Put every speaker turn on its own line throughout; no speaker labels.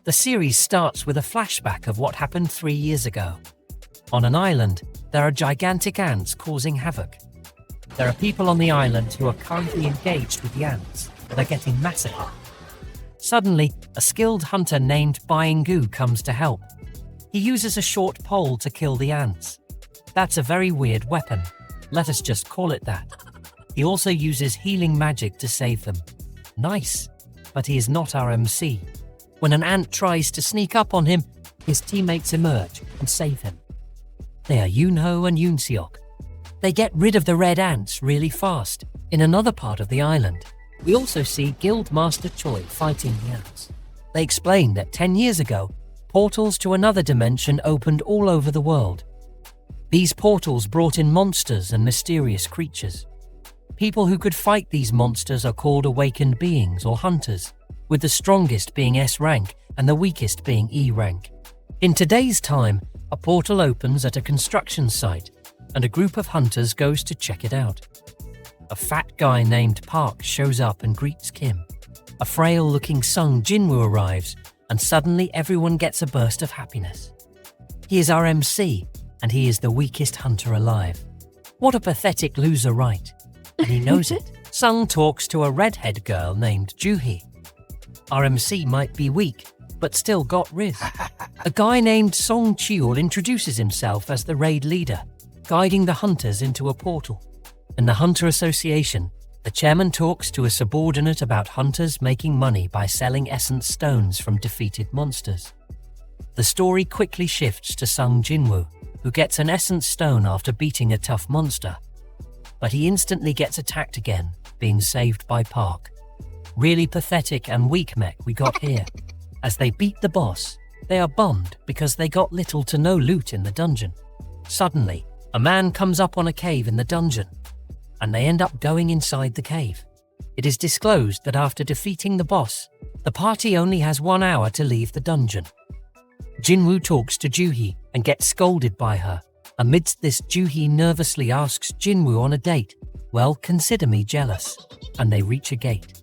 The series starts with a flashback of what happened 3 years ago. On an island, there are gigantic ants causing havoc. There are people on the island who are currently engaged with the ants, but are getting massacred. Suddenly, a skilled hunter named Byingu comes to help. He uses a short pole to kill the ants. That's a very weird weapon. Let us just call it that. He also uses healing magic to save them. Nice, but he is not our MC. When an ant tries to sneak up on him, his teammates emerge and save him. They are Yoonho and Yoonseok. They get rid of the red ants really fast in another part of the island. We also see Guild Master Choi fighting the ants. They explain that 10 years ago, portals to another dimension opened all over the world. These portals brought in monsters and mysterious creatures. People who could fight these monsters are called awakened beings or hunters, with the strongest being S rank and the weakest being E rank. In today's time, a portal opens at a construction site, and a group of hunters goes to check it out. A fat guy named Park shows up and greets Kim. A frail-looking Sung Jin Woo arrives, and suddenly everyone gets a burst of happiness. He is our MC, and he is the weakest hunter alive. What a pathetic loser, right? And he knows it. Sung talks to a redhead girl named Juhee. Our MC might be weak, but still got Riz. A guy named Song Cheol introduces himself as the raid leader, guiding the hunters into a portal. In the Hunter Association, the chairman talks to a subordinate about hunters making money by selling essence stones from defeated monsters. The story quickly shifts to Sung Jinwoo, who gets an essence stone after beating a tough monster. But he instantly gets attacked again, being saved by Park. Really pathetic and weak mech we got here. As they beat the boss, they are bummed because they got little to no loot in the dungeon. Suddenly, a man comes up on a cave in the dungeon, and they end up going inside the cave. It is disclosed that after defeating the boss, the party only has 1 hour to leave the dungeon. Jinwoo talks to Juhee and gets scolded by her. Amidst this, Juhee nervously asks Jinwoo on a date. Well, consider me jealous. And they reach a gate.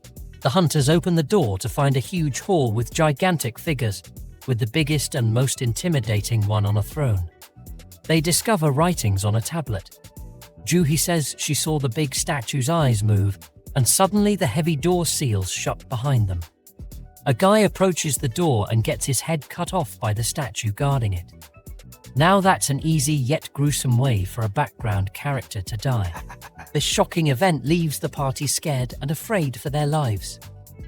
The hunters open the door to find a huge hall with gigantic figures, with the biggest and most intimidating one on a throne. They discover writings on a tablet. Juhee says she saw the big statue's eyes move, and suddenly the heavy door seals shut behind them. A guy approaches the door and gets his head cut off by the statue guarding it. Now that's an easy yet gruesome way for a background character to die. This shocking event leaves the party scared and afraid for their lives.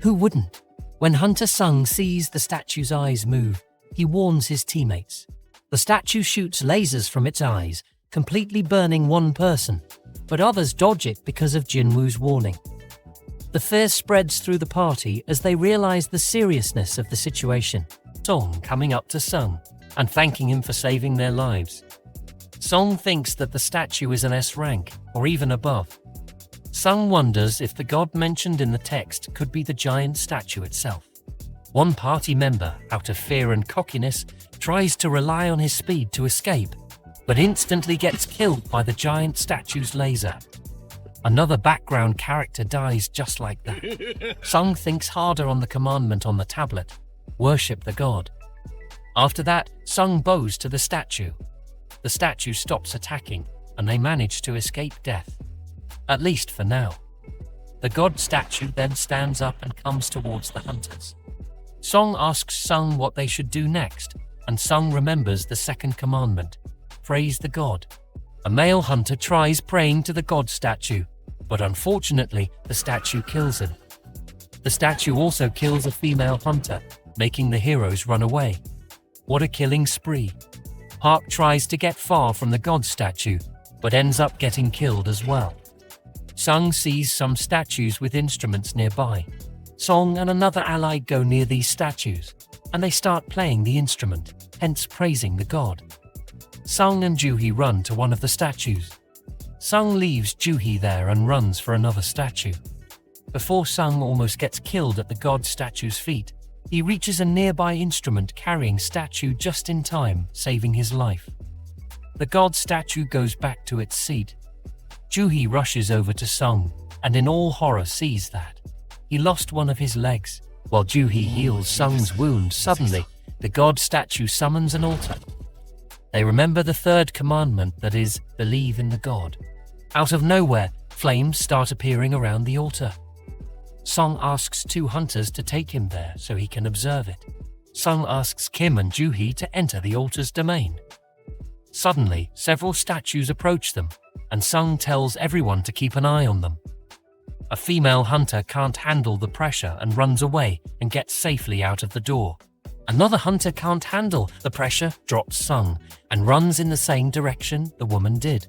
Who wouldn't? When Hunter Sung sees the statue's eyes move, he warns his teammates. The statue shoots lasers from its eyes, completely burning one person, but others dodge it because of Jinwoo's warning. The fear spreads through the party as they realize the seriousness of the situation. Song coming up to Sung and thanking him for saving their lives. Song thinks that the statue is an S rank, or even above. Sung wonders if the god mentioned in the text could be the giant statue itself. One party member, out of fear and cockiness, tries to rely on his speed to escape, but instantly gets killed by the giant statue's laser. Another background character dies just like that. Sung thinks harder on the commandment on the tablet, worship the god. After that, Sung bows to the statue. The statue stops attacking, and they manage to escape death. At least for now. The god statue then stands up and comes towards the hunters. Song asks Sung what they should do next, and Sung remembers the second commandment, praise the god. A male hunter tries praying to the god statue, but unfortunately, the statue kills him. The statue also kills a female hunter, making the heroes run away. What a killing spree. Park tries to get far from the god statue, but ends up getting killed as well. Sung sees some statues with instruments nearby. Song and another ally go near these statues, and they start playing the instrument, hence praising the god. Sung and Juhee run to one of the statues. Sung leaves Juhee there and runs for another statue. Before Sung almost gets killed at the god statue's feet, he reaches a nearby instrument carrying statue just in time, saving his life. The god statue goes back to its seat. Juhee rushes over to Sung, and in all horror sees that he lost one of his legs. While Juhi heals Sung's wound, suddenly, the god statue summons an altar. They remember the third commandment, that is, believe in the god. Out of nowhere, flames start appearing around the altar. Sung asks two hunters to take him there so he can observe it. Sung asks Kim and Juhi to enter the altar's domain. Suddenly, several statues approach them, and Sung tells everyone to keep an eye on them. A female hunter can't handle the pressure and runs away and gets safely out of the door. Another hunter can't handle the pressure, drops Sung, and runs in the same direction the woman did.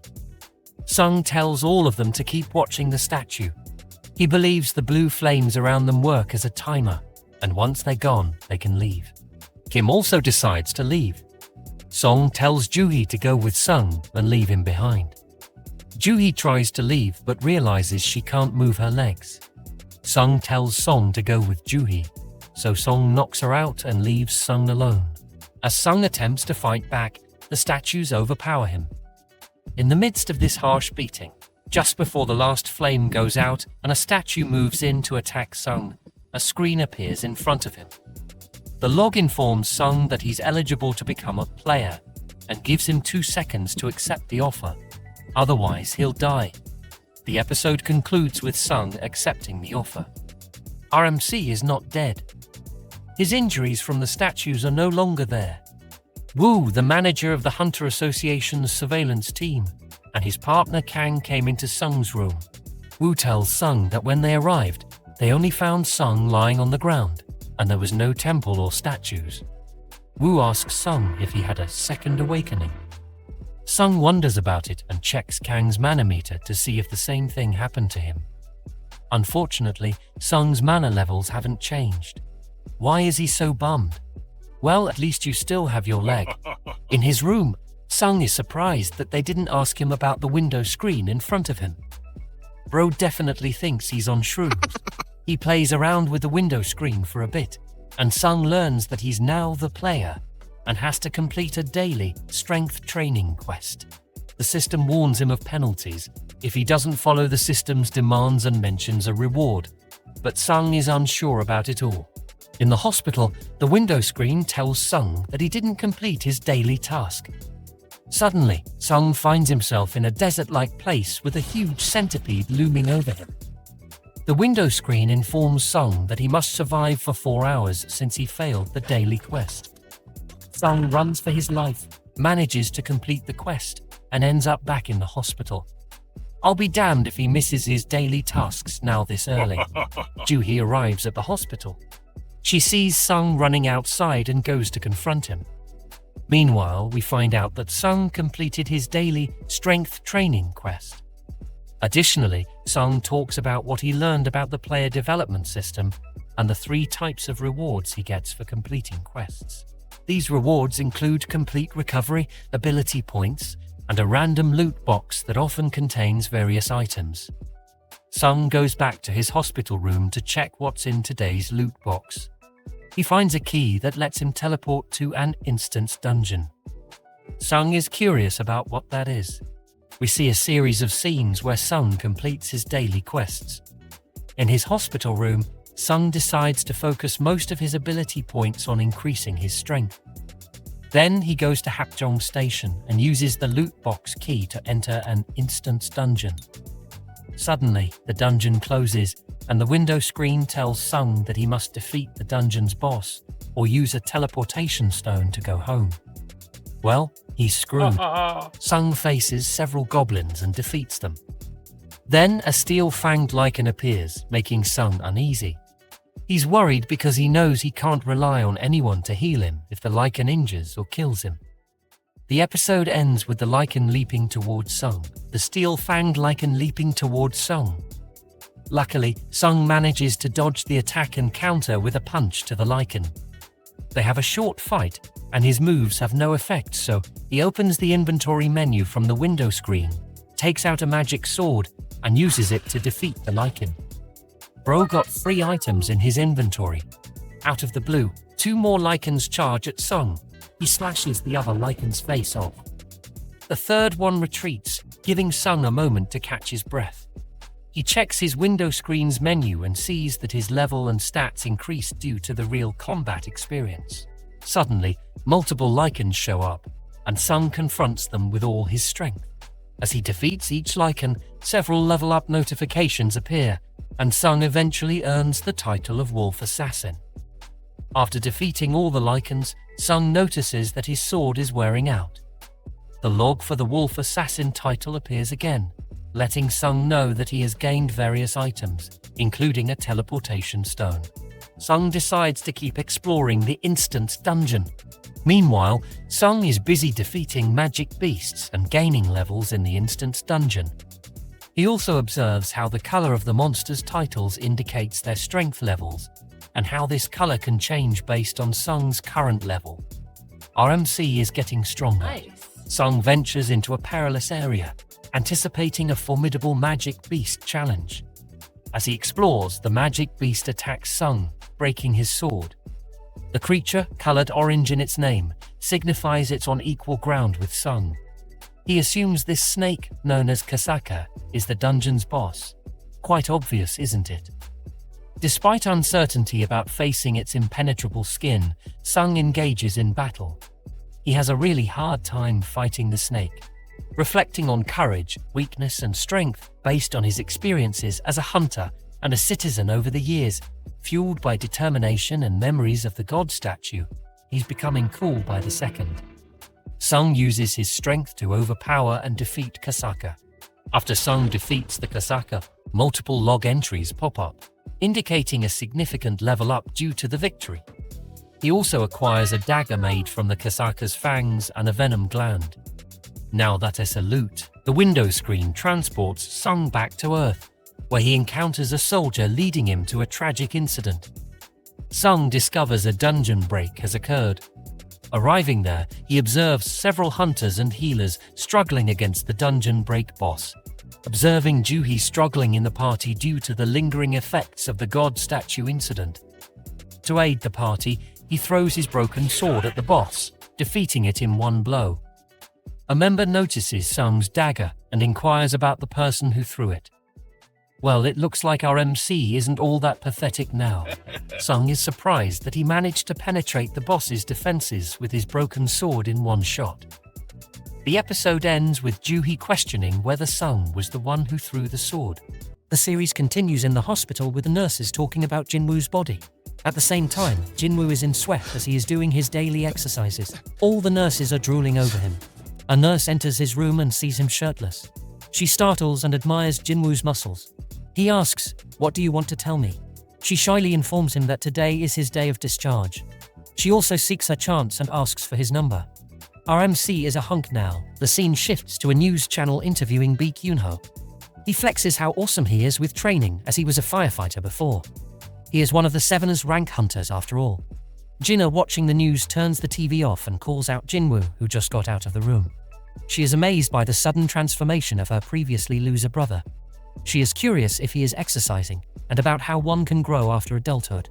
Sung tells all of them to keep watching the statue. He believes the blue flames around them work as a timer, and once they're gone, they can leave. Kim also decides to leave. Song tells Juhi to go with Sung and leave him behind. Juhi tries to leave but realizes she can't move her legs. Sung tells Song to go with Juhi, so Song knocks her out and leaves Sung alone. As Sung attempts to fight back, the statues overpower him. In the midst of this harsh beating, just before the last flame goes out and a statue moves in to attack Sung, a screen appears in front of him. The log informs Sung that he's eligible to become a player and gives him 2 seconds to accept the offer. Otherwise, he'll die. The episode concludes with Sung accepting the offer. RMC is not dead. His injuries from the statues are no longer there. Woo, the manager of the Hunter Association's surveillance team, and his partner Kang came into Sung's room. Woo tells Sung that when they arrived, they only found Sung lying on the ground, and there was no temple or statues. Woo asks Sung if he had a second awakening. Sung wonders about it and checks Kang's mana meter to see if the same thing happened to him. Unfortunately, Sung's mana levels haven't changed. Why is he so bummed? Well, at least you still have your leg. In his room, Sung is surprised that they didn't ask him about the window screen in front of him. Bro definitely thinks he's on shrooms. He plays around with the window screen for a bit, and Sung learns that he's now the player and has to complete a daily strength training quest. The system warns him of penalties if he doesn't follow the system's demands and mentions a reward, but Sung is unsure about it all. In the hospital, the window screen tells Sung that he didn't complete his daily task. Suddenly, Sung finds himself in a desert-like place with a huge centipede looming over him. The window screen informs Sung that he must survive for 4 hours since he failed the daily quest. Sung runs for his life, manages to complete the quest, and ends up back in the hospital. I'll be damned if he misses his daily tasks now this early. Juhi arrives at the hospital. She sees Sung running outside and goes to confront him. Meanwhile, we find out that Sung completed his daily strength training quest. Additionally, Sung talks about what he learned about the player development system and the 3 types of rewards he gets for completing quests. These rewards include complete recovery, ability points, and a random loot box that often contains various items. Sung goes back to his hospital room to check what's in today's loot box. He finds a key that lets him teleport to an instance dungeon. Sung is curious about what that is. We see a series of scenes where Sung completes his daily quests. In his hospital room, Sung decides to focus most of his ability points on increasing his strength. Then he goes to Hapjeong Station and uses the loot box key to enter an instance dungeon. Suddenly, the dungeon closes and the window screen tells Sung that he must defeat the dungeon's boss or use a teleportation stone to go home. Well, he's screwed. Sung faces several goblins and defeats them. Then a steel-fanged lichen appears, making Sung uneasy. He's worried because he knows he can't rely on anyone to heal him if the lichen injures or kills him. The episode ends with the lichen leaping towards Sung, the steel-fanged lichen leaping towards Sung. Luckily, Sung manages to dodge the attack and counter with a punch to the lichen. They have a short fight, and his moves have no effect, so he opens the inventory menu from the window screen, takes out a magic sword, and uses it to defeat the lichen. Bro got 3 items in his inventory. Out of the blue, 2 more lichens charge at Sung. He slashes the other lichen's face off. The third one retreats, giving Sung a moment to catch his breath. He checks his window screen's menu and sees that his level and stats increase due to the real combat experience. Suddenly, multiple Lycans show up, and Sung confronts them with all his strength. As he defeats each Lycan, several level-up notifications appear, and Sung eventually earns the title of Wolf Assassin. After defeating all the Lycans, Sung notices that his sword is wearing out. The log for the Wolf Assassin title appears again, letting Sung know that he has gained various items, including a teleportation stone. Sung decides to keep exploring the Instance Dungeon. Meanwhile, Sung is busy defeating magic beasts and gaining levels in the Instance Dungeon. He also observes how the color of the monsters' titles indicates their strength levels, and how this color can change based on Sung's current level. RMC is getting stronger.
Nice.
Sung ventures into a perilous area, anticipating a formidable magic beast challenge. As he explores, the magic beast attacks Sung, breaking his sword. The creature, colored orange in its name, signifies it's on equal ground with Sung. He assumes this snake, known as Kasaka, is the dungeon's boss. Quite obvious, isn't it? Despite uncertainty about facing its impenetrable skin, Sung engages in battle. He has a really hard time fighting the snake. Reflecting on courage, weakness, and strength based on his experiences as a hunter and a citizen over the years, fueled by determination and memories of the god statue, he's becoming cool by the second. Sung uses his strength to overpower and defeat Kasaka. After Sung defeats the Kasaka, multiple log entries pop up, indicating a significant level up due to the victory. He also acquires a dagger made from the Kasaka's fangs and a venom gland. Now that is a loot, the window screen transports Sung back to Earth, where he encounters a soldier leading him to a tragic incident. Sung discovers a dungeon break has occurred. Arriving there, he observes several hunters and healers struggling against the dungeon break boss. Observing Juhi struggling in the party due to the lingering effects of the god statue incident. To aid the party, he throws his broken sword at the boss, defeating it in one blow. A member notices Sung's dagger and inquires about the person who threw it. Well, it looks like our MC isn't all that pathetic now. Sung is surprised that he managed to penetrate the boss's defenses with his broken sword in one shot. The episode ends with Juhi questioning whether Sung was the one who threw the sword. The series continues in the hospital with the nurses talking about Jin Woo's body. At the same time, Jin Woo is in sweat as he is doing his daily exercises. All the nurses are drooling over him. A nurse enters his room and sees him shirtless. She startles and admires Jin Woo's muscles. He asks, "What do you want to tell me?" She shyly informs him that today is his day of discharge. She also seeks her chance and asks for his number. Our MC is a hunk now. The scene shifts to a news channel interviewing Baek Yoonho. He flexes how awesome he is with training as he was a firefighter before. He is one of the Seveners rank hunters after all. Jinna, watching the news, turns the TV off and calls out Jin Woo, who just got out of the room. She is amazed by the sudden transformation of her previously loser brother. She is curious if he is exercising and about how one can grow after adulthood.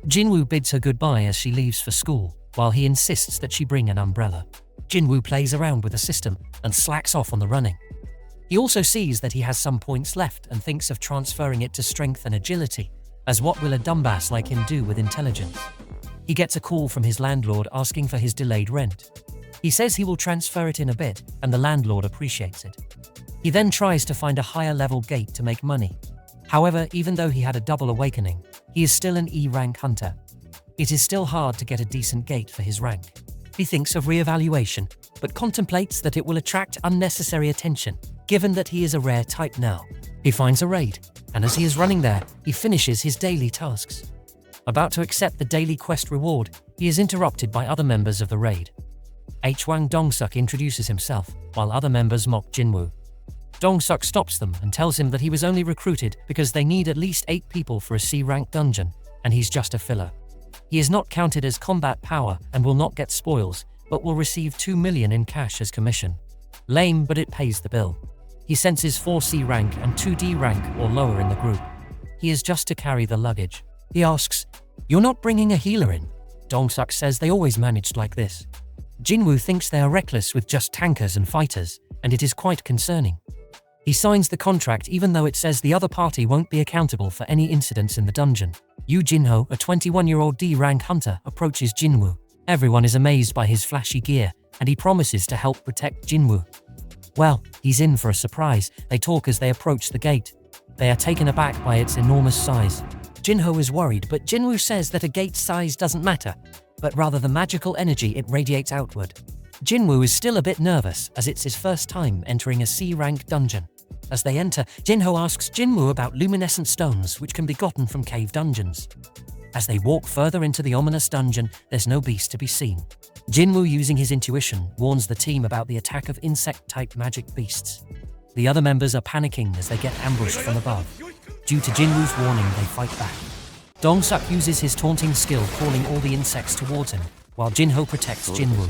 Jin Woo bids her goodbye as she leaves for school, while he insists that she bring an umbrella. Jin Woo plays around with the system and slacks off on the running. He also sees that he has some points left and thinks of transferring it to strength and agility, as what will a dumbass like him do with intelligence? He gets a call from his landlord asking for his delayed rent. He says he will transfer it in a bit, and the landlord appreciates it. He then tries to find a higher level gate to make money. However, even though he had a double awakening, he is still an E-rank hunter. It is still hard to get a decent gate for his rank. He thinks of re-evaluation, but contemplates that it will attract unnecessary attention, given that he is a rare type now. He finds a raid, and as he is running there, he finishes his daily tasks. About to accept the daily quest reward, he is interrupted by other members of the raid. Hwang Dong-suk introduces himself, while other members mock Jin Woo. Dong-suk stops them and tells him that he was only recruited because they need at least 8 people for a C-rank dungeon, and he's just a filler. He is not counted as combat power and will not get spoils, but will receive 2 million in cash as commission. Lame, but it pays the bill. He senses 4 C rank and 2 D rank or lower in the group. He is just to carry the luggage. He asks, "You're not bringing a healer in?" Dong-suk says they always managed like this. Jin Woo thinks they are reckless with just tankers and fighters, and it is quite concerning. He signs the contract even though it says the other party won't be accountable for any incidents in the dungeon. Yu Jinho, a 21-year-old D-rank hunter, approaches Jinwoo. Everyone is amazed by his flashy gear, and he promises to help protect Jinwoo. Well, he's in for a surprise. They talk as they approach the gate. They are taken aback by its enormous size. Jinho is worried, but Jinwoo says that a gate's size doesn't matter, but rather the magical energy it radiates outward. Jinwoo is still a bit nervous, as it's his first time entering a C-rank dungeon. As they enter, Jinho asks Jinwoo about luminescent stones which can be gotten from cave dungeons. As they walk further into the ominous dungeon, there's no beast to be seen. Jinwoo, using his intuition, warns the team about the attack of insect-type magic beasts. The other members are panicking as they get ambushed from above. Due to Jinwoo's warning, they fight back. Dong-suk uses his taunting skill, calling all the insects towards him, while Jinho protects Jinwoo.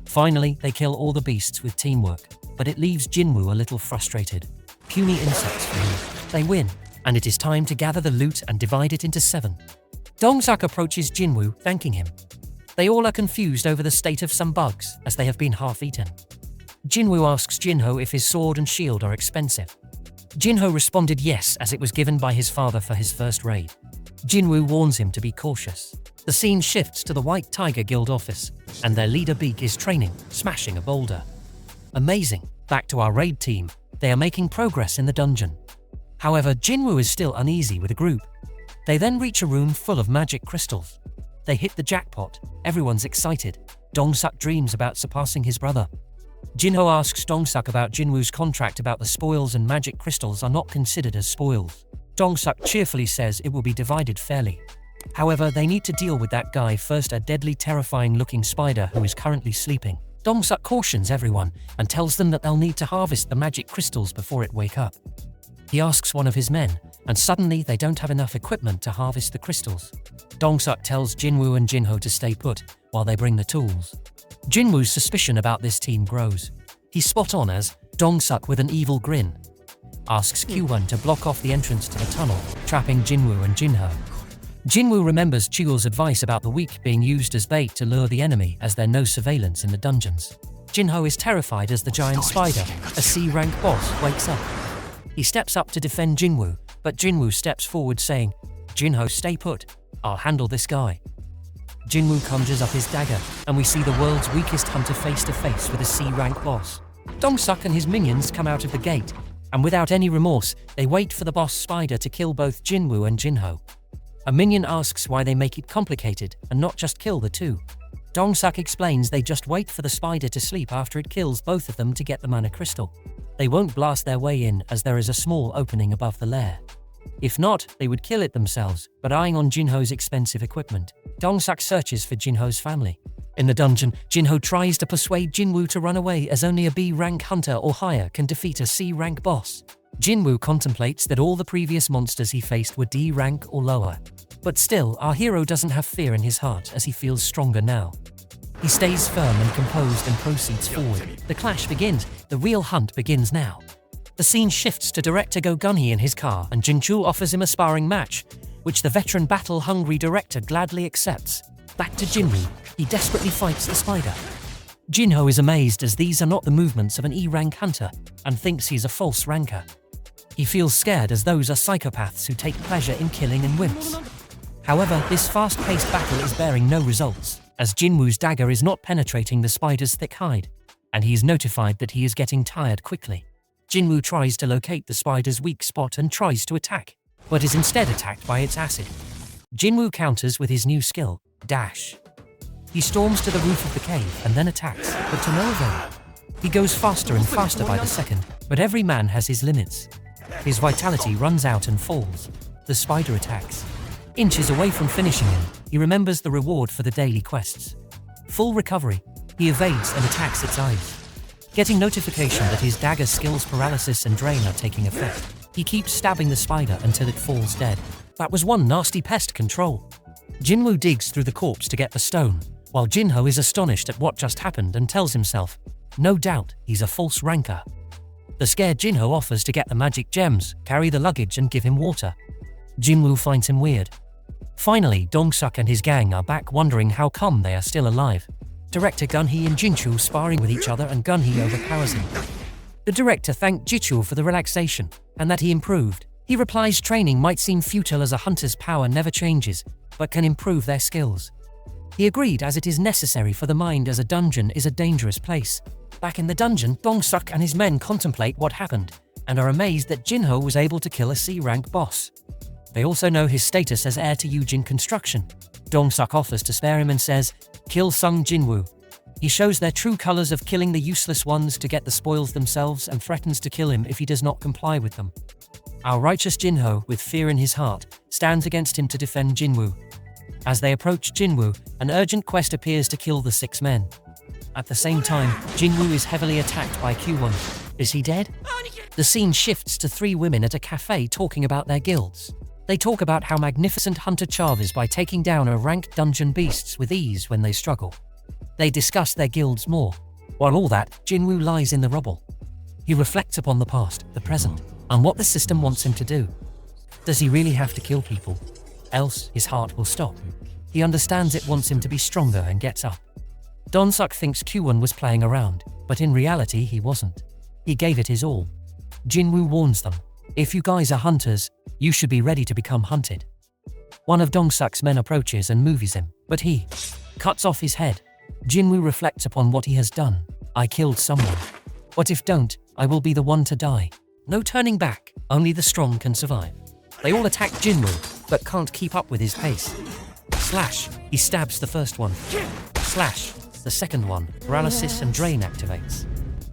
Finally, they kill all the beasts with teamwork, but it leaves Jinwoo a little frustrated. Puny insects for him. They win, and it is time to gather the loot and divide it into 7. Dong-suk approaches Jinwoo, thanking him. They all are confused over the state of some bugs, as they have been half-eaten. Jinwoo asks Jinho if his sword and shield are expensive. Jinho responded yes, as it was given by his father for his first raid. Jinwoo warns him to be cautious. The scene shifts to the White Tiger Guild office, and their leader Beak is training, smashing a boulder. Amazing. Back to our raid team. They are making progress in the dungeon. However, Jinwoo is still uneasy with the group. They then reach a room full of magic crystals. They hit the jackpot. Everyone's excited. Dong-suk dreams about surpassing his brother. Jinho asks Dong-suk about Jinwoo's contract about the spoils, and magic crystals are not considered as spoils. Dong-suk cheerfully says it will be divided fairly. However, they need to deal with that guy first, a deadly, terrifying-looking spider who is currently sleeping. Dong-suk cautions everyone and tells them that they'll need to harvest the magic crystals before it wake up. He asks one of his men, and suddenly they don't have enough equipment to harvest the crystals. Dong-suk tells Jinwoo and Jinho to stay put while they bring the tools. Jinwoo's suspicion about this team grows. He's spot on as Dong-suk, with an evil grin, asks Q1 to block off the entrance to the tunnel, trapping Jinwoo and Jinho. Jinwoo remembers Chuul's advice about the weak being used as bait to lure the enemy, as there's no surveillance in the dungeons. Jinho is terrified as the giant spider, a C-rank boss, wakes up. He steps up to defend Jinwoo, but Jinwoo steps forward saying, "Jinho, stay put. I'll handle this guy." Jinwoo conjures up his dagger, and we see the world's weakest hunter face to face with a C-rank boss. Dong-suk and his minions come out of the gate, and without any remorse, they wait for the boss spider to kill both Jinwoo and Jinho. A minion asks why they make it complicated and not just kill the two. Dong-suk explains they just wait for the spider to sleep after it kills both of them to get the mana crystal. They won't blast their way in, as there is a small opening above the lair. If not, they would kill it themselves, but eyeing on Jinho's expensive equipment, Dong-suk searches for Jinho's family. In the dungeon, Jinho tries to persuade Jinwoo to run away, as only a B-rank hunter or higher can defeat a C-rank boss. Jinwoo contemplates that all the previous monsters he faced were D-rank or lower. But still, our hero doesn't have fear in his heart, as he feels stronger now. He stays firm and composed and proceeds forward. The clash begins. The real hunt begins now. The scene shifts to director Go Gunhee in his car, and Jinchul offers him a sparring match, which the veteran battle-hungry director gladly accepts. Back to Jinwoo. He desperately fights the spider. Jinho is amazed, as these are not the movements of an E-rank hunter, and thinks he's a false ranker. He feels scared, as those are psychopaths who take pleasure in killing and wimps. However, this fast-paced battle is bearing no results, as Jinwoo's dagger is not penetrating the spider's thick hide, and he is notified that he is getting tired quickly. Jinwoo tries to locate the spider's weak spot and tries to attack, but is instead attacked by its acid. Jinwoo counters with his new skill, Dash. He storms to the roof of the cave and then attacks, but to no avail. He goes faster and faster by the second, but every man has his limits. His vitality runs out and falls. The spider attacks. Inches away from finishing him, he remembers the reward for the daily quests. Full recovery, he evades and attacks its eyes. Getting notification that his dagger skills paralysis and drain are taking effect, he keeps stabbing the spider until it falls dead. That was one nasty pest control. Jinwoo digs through the corpse to get the stone, while Jinho is astonished at what just happened and tells himself, no doubt, he's a false ranker. The scared Jinho offers to get the magic gems, carry the luggage and give him water. Jinwoo finds him weird. Finally, Dong-suk and his gang are back, wondering how come they are still alive. Director Gunhee and Jinchul sparring with each other, and Gunhee overpowers him. The director thanked Jichul for the relaxation, and that he improved. He replies training might seem futile as a hunter's power never changes, but can improve their skills. He agreed as it is necessary for the mind as a dungeon is a dangerous place. Back in the dungeon, Dong-suk and his men contemplate what happened, and are amazed that Jinho was able to kill a C-rank boss. They also know his status as heir to Yujin Construction. Dong-suk offers to spare him and says, "Kill Sung Jinwoo." He shows their true colors of killing the useless ones to get the spoils themselves and threatens to kill him if he does not comply with them. Our righteous Jinho, with fear in his heart, stands against him to defend Jinwoo. As they approach Jinwoo, an urgent quest appears to kill the 6 men. At the same time, Jinwoo is heavily attacked by Q1. Is he dead? The scene shifts to 3 women at a cafe talking about their guilds. They talk about how magnificent Hunter Chav is by taking down a ranked dungeon beasts with ease when they struggle. They discuss their guilds more. While all that, Jinwoo lies in the rubble. He reflects upon the past, the present, and what the system wants him to do. Does he really have to kill people? Else, his heart will stop. He understands it wants him to be stronger and gets up. Dong-suk thinks Q1 was playing around, but in reality he wasn't. He gave it his all. Jinwoo warns them, "If you guys are hunters, you should be ready to become hunted." One of Dong-suk's men approaches and moves him, but he cuts off his head. Jinwoo reflects upon what he has done. "I killed someone. What if don't? I will be the one to die." No turning back, only the strong can survive. They all attack Jinwoo, but can't keep up with his pace. Slash, he stabs the first one. Slash, the second one, paralysis and drain activates.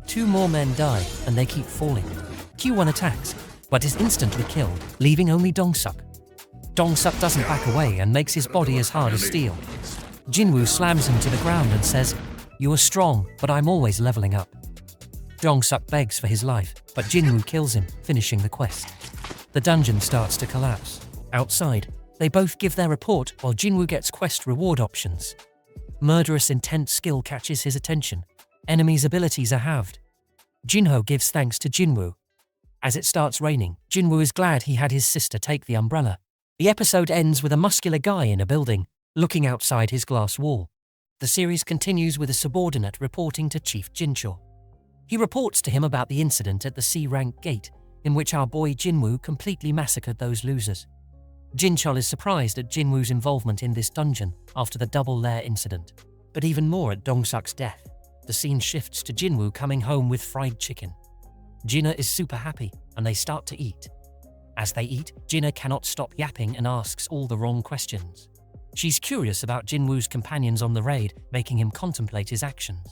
2 more men die, and they keep falling. Q1 attacks, but is instantly killed, leaving only Dong-suk. Dong-suk doesn't back away and makes his body as hard as steel. Jinwoo slams him to the ground and says, "You are strong, but I'm always leveling up." Dong-suk begs for his life, but Jinwoo kills him, finishing the quest. The dungeon starts to collapse. Outside, they both give their report while Jinwoo gets quest reward options. Murderous intense skill catches his attention. Enemies' abilities are halved. Jinho gives thanks to Jinwoo. As it starts raining, Jinwoo is glad he had his sister take the umbrella. The episode ends with a muscular guy in a building, looking outside his glass wall. The series continues with a subordinate reporting to Chief Jincho. He reports to him about the incident at the C-rank gate, in which our boy Jinwoo completely massacred those losers. Jinchol is surprised at Jinwoo's involvement in this dungeon after the double lair incident, but even more at Dong-suk's death. The scene shifts to Jinwoo coming home with fried chicken. Jinna is super happy, and they start to eat. As they eat, Jinna cannot stop yapping and asks all the wrong questions. She's curious about Jinwoo's companions on the raid, making him contemplate his actions.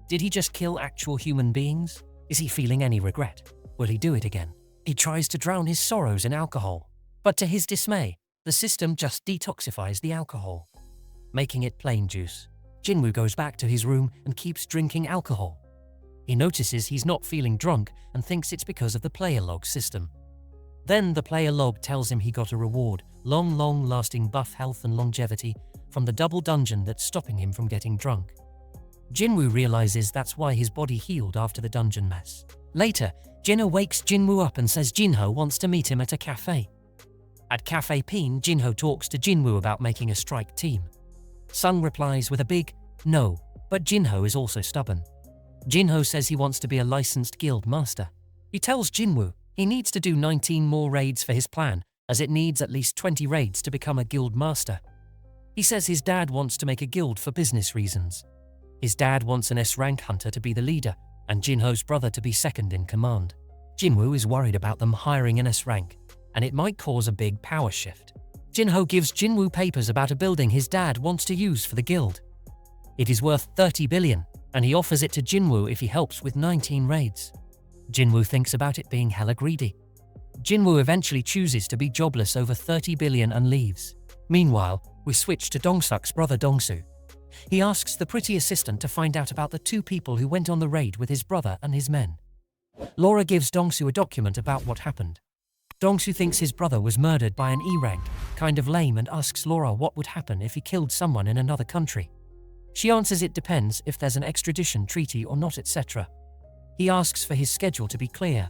Did he just kill actual human beings? Is he feeling any regret? Will he do it again? He tries to drown his sorrows in alcohol, but to his dismay, the system just detoxifies the alcohol, making it plain juice. Jinwoo goes back to his room and keeps drinking alcohol. He notices he's not feeling drunk and thinks it's because of the player log system. Then the player log tells him he got a reward, long-lasting buff health and longevity, from the double dungeon that's stopping him from getting drunk. Jinwoo realizes that's why his body healed after the dungeon mess. Later, Jinna wakes Jinwoo up and says Jinho wants to meet him at a cafe. At Cafe Peen, Jinho talks to Jinwoo about making a strike team. Sung replies with a big no, but Jinho is also stubborn. Jinho says he wants to be a licensed guild master. He tells Jinwoo he needs to do 19 more raids for his plan, as it needs at least 20 raids to become a guild master. He says his dad wants to make a guild for business reasons. His dad wants an S-rank hunter to be the leader, and Jinho's brother to be second in command. Jinwoo is worried about them hiring an S-rank, and it might cause a big power shift. Jinho gives Jinwoo papers about a building his dad wants to use for the guild. It is worth 30 billion, and he offers it to Jinwoo if he helps with 19 raids. Jinwoo thinks about it being hella greedy. Jinwoo eventually chooses to be jobless over 30 billion and leaves. Meanwhile, we switch to Dong-suk's brother Dong-soo. He asks the pretty assistant to find out about the 2 people who went on the raid with his brother and his men. Laura gives Dong-soo a document about what happened. Dong-soo thinks his brother was murdered by an E-rank, kind of lame, and asks Laura what would happen if he killed someone in another country. She answers it depends if there's an extradition treaty or not, etc. He asks for his schedule to be clear.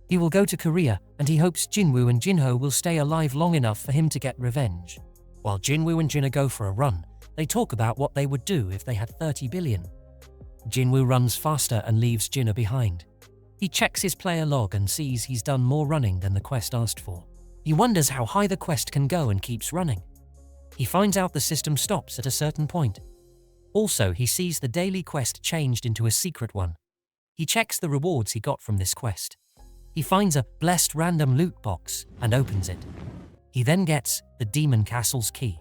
He will go to Korea, and he hopes Jinwoo and Jinho will stay alive long enough for him to get revenge. While Jinwoo and Jinna go for a run, they talk about what they would do if they had 30 billion. Jinwoo runs faster and leaves Jinna behind. He checks his player log and sees he's done more running than the quest asked for. He wonders how high the quest can go and keeps running. He finds out the system stops at a certain point. Also, he sees the daily quest changed into a secret one. He checks the rewards he got from this quest. He finds a blessed random loot box and opens it. He then gets the Demon Castle's key.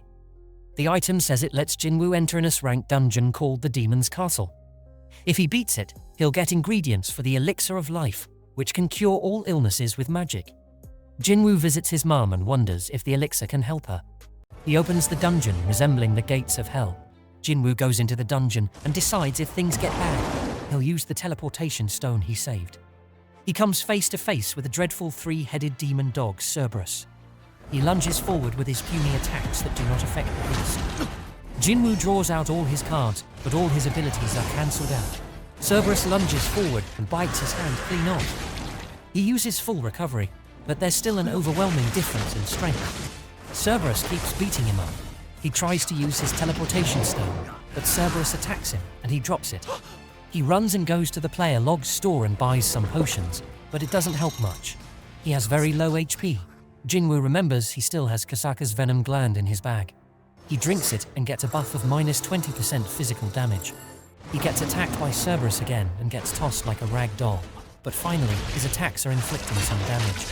The item says it lets Jin Woo enter an S-rank dungeon called the Demon's Castle. If he beats it, he'll get ingredients for the Elixir of Life, which can cure all illnesses with magic. Jin Woo visits his mom and wonders if the elixir can help her. He opens the dungeon resembling the gates of hell. Jin Woo goes into the dungeon and decides if things get bad, he'll use the teleportation stone he saved. He comes face to face with the dreadful three-headed demon dog Cerberus. He lunges forward with his puny attacks that do not affect the beast. Jin Woo draws out all his cards, but all his abilities are cancelled out. Cerberus lunges forward and bites his hand clean off. He uses full recovery, but there's still an overwhelming difference in strength. Cerberus keeps beating him up. He tries to use his teleportation stone, but Cerberus attacks him and he drops it. He runs and goes to the player log's store and buys some potions, but it doesn't help much. He has very low HP. Jin Woo remembers he still has Kasaka's venom gland in his bag. He drinks it and gets a buff of minus 20% physical damage. He gets attacked by Cerberus again and gets tossed like a rag doll, but finally his attacks are inflicting some damage.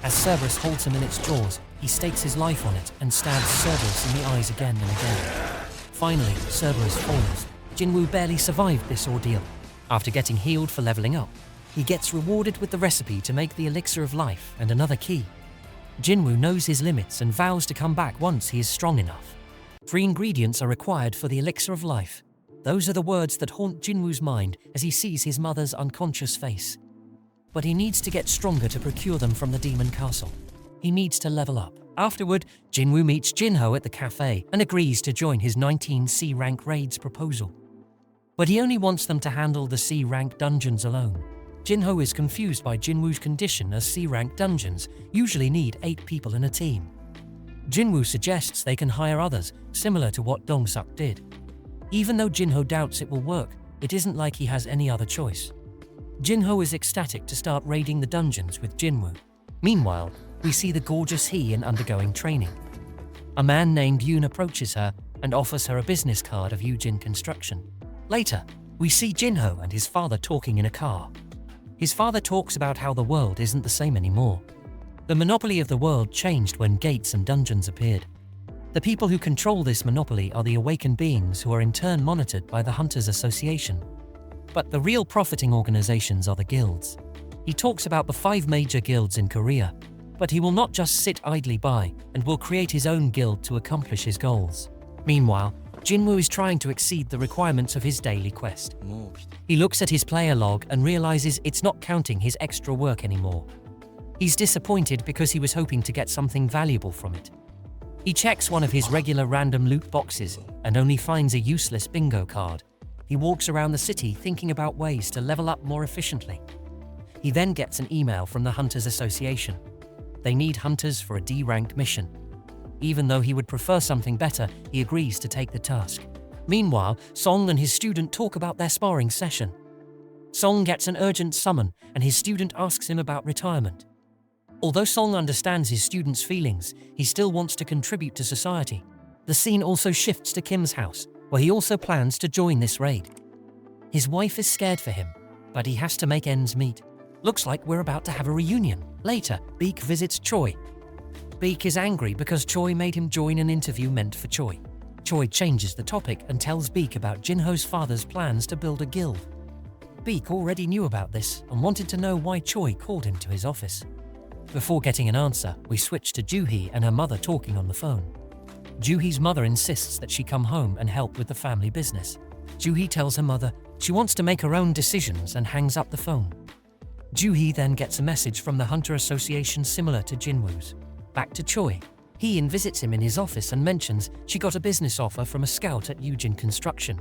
As Cerberus holds him in its jaws, he stakes his life on it and stabs Cerberus in the eyes again and again. Finally, Cerberus falls. Jin Woo barely survived this ordeal. After getting healed for leveling up, he gets rewarded with the recipe to make the Elixir of Life and another key. Jin Woo knows his limits and vows to come back once he is strong enough. 3 ingredients are required for the Elixir of Life. Those are the words that haunt Jin Woo's mind as he sees his mother's unconscious face. But he needs to get stronger to procure them from the Demon Castle. He needs to level up. Afterward, Jin Woo meets Jinho at the cafe and agrees to join his 19 C-rank raids proposal. But he only wants them to handle the C-rank dungeons alone. Jinho is confused by Jin Woo's condition as C-rank dungeons usually need 8 people in a team. Jin Woo suggests they can hire others, similar to what Dong-suk did. Even though Jinho doubts it will work, it isn't like he has any other choice. Jinho is ecstatic to start raiding the dungeons with Jin Woo. Meanwhile, we see the gorgeous Hee undergoing training. A man named Yoon approaches her and offers her a business card of Yujin Construction. Later, we see Jinho and his father talking in a car. His father talks about how the world isn't the same anymore. The monopoly of the world changed when gates and dungeons appeared. The people who control this monopoly are the awakened beings who are in turn monitored by the Hunters Association. But the real profiting organizations are the guilds. He talks about the 5 major guilds in Korea, but he will not just sit idly by and will create his own guild to accomplish his goals. Meanwhile, Jin Woo is trying to exceed the requirements of his daily quest. He looks at his player log and realizes it's not counting his extra work anymore. He's disappointed because he was hoping to get something valuable from it. He checks one of his regular random loot boxes and only finds a useless bingo card. He walks around the city thinking about ways to level up more efficiently. He then gets an email from the Hunters Association. They need hunters for a D-ranked mission. Even though he would prefer something better, he agrees to take the task. Meanwhile, Song and his student talk about their sparring session. Song gets an urgent summon and his student asks him about retirement. Although Song understands his student's feelings, he still wants to contribute to society. The scene also shifts to Kim's house, where he also plans to join this raid. His wife is scared for him, but he has to make ends meet. Looks like we're about to have a reunion. Later, Beek visits Choi. Beek is angry because Choi made him join an interview meant for Choi. Choi changes the topic and tells Beek about Jinho's father's plans to build a guild. Beek already knew about this and wanted to know why Choi called him to his office. Before getting an answer, we switch to Juhee and her mother talking on the phone. Juhee's mother insists that she come home and help with the family business. Juhee tells her mother she wants to make her own decisions and hangs up the phone. Juhee then gets a message from the Hunter Association similar to Jin Woo's. Back to Choi. He visits him in his office and mentions she got a business offer from a scout at Yujin Construction.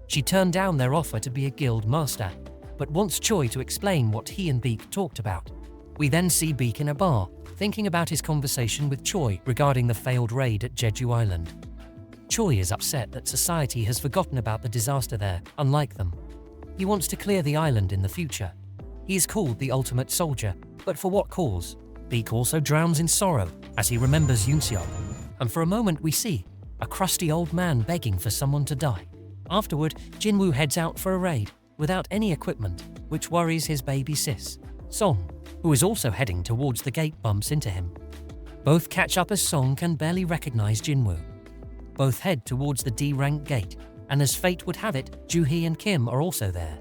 She turned down their offer to be a guild master, but wants Choi to explain what he and Beek talked about. We then see Beek in a bar, thinking about his conversation with Choi regarding the failed raid at Jeju Island. Choi is upset that society has forgotten about the disaster there, unlike them. He wants to clear the island in the future. He is called the ultimate soldier, but for what cause? Beak also drowns in sorrow as he remembers Yoonseok, and for a moment we see a crusty old man begging for someone to die. Afterward, Jin Woo heads out for a raid without any equipment, which worries his baby sis, Song, who is also heading towards the gate, bumps into him. Both catch up as Song can barely recognize Jin Woo. Both head towards the D-rank gate, and as fate would have it, Joo-hee and Kim are also there.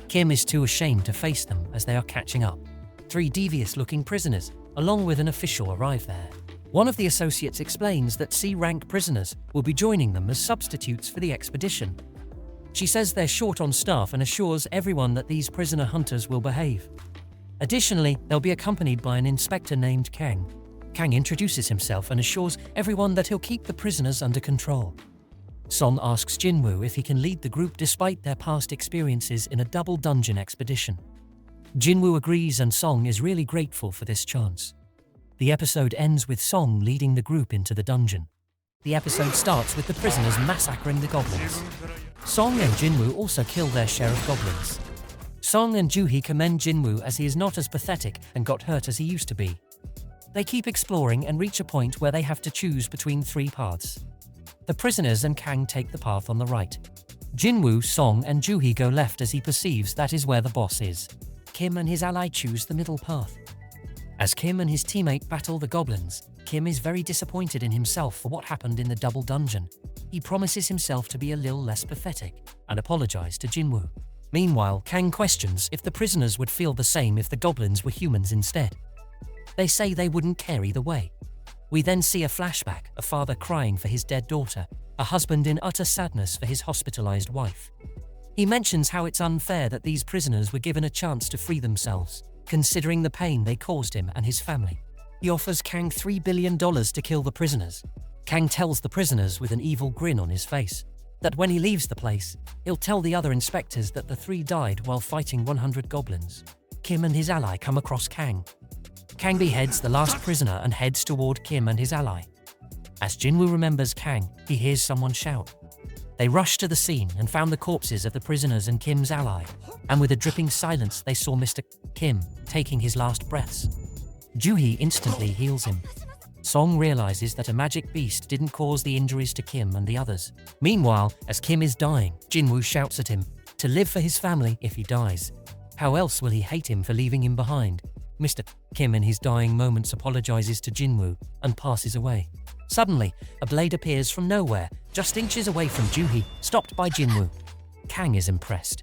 Kim is too ashamed to face them as they are catching up. 3 devious-looking prisoners, along with an official, arrive there. One of the associates explains that C-rank prisoners will be joining them as substitutes for the expedition. She says they're short on staff and assures everyone that these prisoner hunters will behave. Additionally, they'll be accompanied by an inspector named Kang. Kang introduces himself and assures everyone that he'll keep the prisoners under control. Song asks Jin Woo if he can lead the group despite their past experiences in a double dungeon expedition. Jin Woo agrees and Song is really grateful for this chance. The episode ends with Song leading the group into the dungeon. The episode starts with the prisoners massacring the goblins. Song and Jin Woo also kill their share of goblins. Song and Joo-hee commend Jin Woo as he is not as pathetic and got hurt as he used to be. They keep exploring and reach a point where they have to choose between 3 paths. The prisoners and Kang take the path on the right. Jin Woo, Song and Joo-hee go left as he perceives that is where the boss is. Kim and his ally choose the middle path. As Kim and his teammate battle the goblins, Kim is very disappointed in himself for what happened in the double dungeon. He promises himself to be a little less pathetic and apologizes to Jin Woo. Meanwhile, Kang questions if the prisoners would feel the same if the goblins were humans instead. They say they wouldn't care either way. We then see a flashback, a father crying for his dead daughter, a husband in utter sadness for his hospitalized wife. He mentions how it's unfair that these prisoners were given a chance to free themselves, considering the pain they caused him and his family. He offers Kang $3 billion to kill the prisoners. Kang tells the prisoners with an evil grin on his face that when he leaves the place, he'll tell the other inspectors that the 3 died while fighting 100 goblins. Kim and his ally come across Kang. Kang beheads the last prisoner and heads toward Kim and his ally. As Jin Woo remembers Kang, he hears someone shout. They rush to the scene and found the corpses of the prisoners and Kim's ally, and with a dripping silence they saw Mr. Kim taking his last breaths. Joo-hee instantly heals him. Song realizes that a magic beast didn't cause the injuries to Kim and the others. Meanwhile, as Kim is dying, Jin Woo shouts at him to live for his family if he dies. How else will he hate him for leaving him behind? Mr. Kim in his dying moments apologizes to Jin Woo and passes away. Suddenly, a blade appears from nowhere, just inches away from Joo-hee, stopped by Jin Woo. Kang is impressed.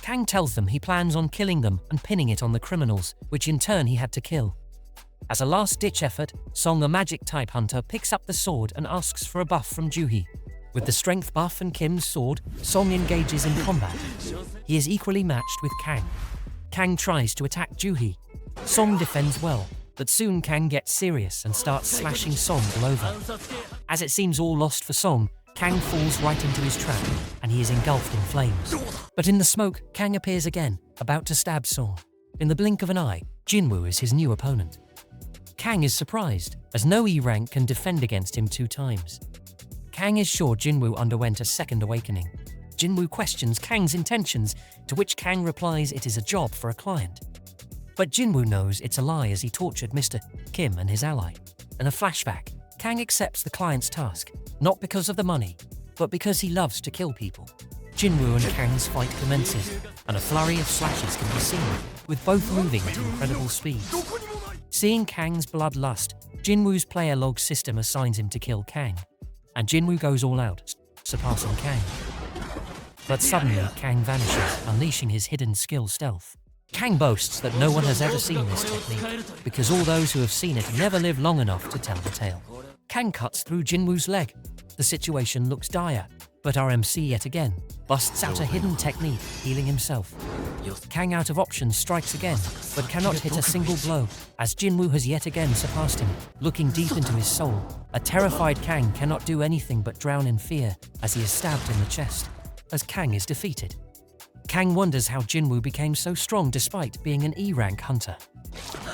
Kang tells them he plans on killing them and pinning it on the criminals, which in turn he had to kill. As a last-ditch effort, Song, the magic-type hunter, picks up the sword and asks for a buff from Joo-hee. With the strength buff and Kim's sword, Song engages in combat. He is equally matched with Kang. Kang tries to attack Joo-hee. Song defends well, but soon Kang gets serious and starts slashing Song all over. As it seems all lost for Song, Kang falls right into his trap, and he is engulfed in flames. But in the smoke, Kang appears again, about to stab Song. In the blink of an eye, Jin Woo is his new opponent. Kang is surprised, as no E rank can defend against him 2 times. Kang is sure Jin Woo underwent a second awakening. Jin Woo questions Kang's intentions, to which Kang replies it is a job for a client. But Jin Woo knows it's a lie as he tortured Mr. Kim and his ally. In a flashback, Kang accepts the client's task, not because of the money, but because he loves to kill people. Jin Woo and Kang's fight commences, and a flurry of slashes can be seen, with both moving at incredible speeds. Seeing Kang's bloodlust, Jin Woo's player log system assigns him to kill Kang, and Jin Woo goes all out, surpassing Kang. But suddenly, Kang vanishes, unleashing his hidden skill stealth. Kang boasts that no one has ever seen this technique, because all those who have seen it never live long enough to tell the tale. Kang cuts through Jin Woo's leg. The situation looks dire, but RMC yet again busts out a hidden technique, healing himself. Kang, out of options, strikes again, but cannot hit a single blow, as Jin Woo has yet again surpassed him. Looking deep into his soul, a terrified Kang cannot do anything but drown in fear as he is stabbed in the chest, as Kang is defeated. Kang wonders how Jin Woo became so strong despite being an E-rank hunter.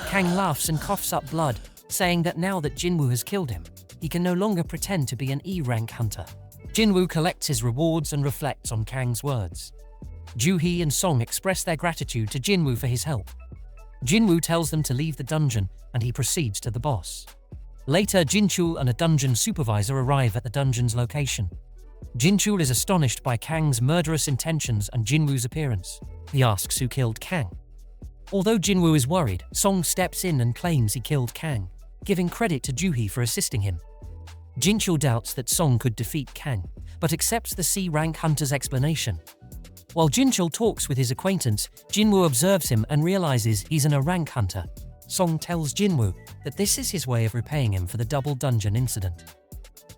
Kang laughs and coughs up blood, saying that now that Jin Woo has killed him, he can no longer pretend to be an E-rank hunter. Jin Woo collects his rewards and reflects on Kang's words. Joo-hee and Song express their gratitude to Jin Woo for his help. Jin Woo tells them to leave the dungeon and he proceeds to the boss. Later, Jin-chul and a dungeon supervisor arrive at the dungeon's location. Jin-chul is astonished by Kang's murderous intentions and Jin Woo's appearance. He asks who killed Kang. Although Jin Woo is worried, Song steps in and claims he killed Kang, giving credit to Joo-hee for assisting him. Jin-chul doubts that Song could defeat Kang, but accepts the C-rank hunter's explanation. While Jin-chul talks with his acquaintance, Jin Woo observes him and realizes he's an A-rank hunter. Song tells Jin Woo that this is his way of repaying him for the double dungeon incident.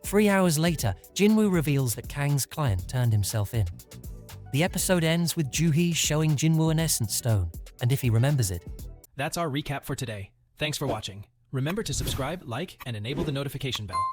3 hours later, Jin Woo reveals that Kang's client turned himself in. The episode ends with Joo-hee showing Jin Woo an essence stone, and if he remembers it.
That's our recap for today. Thanks for watching. Remember to subscribe, like, and enable the notification bell.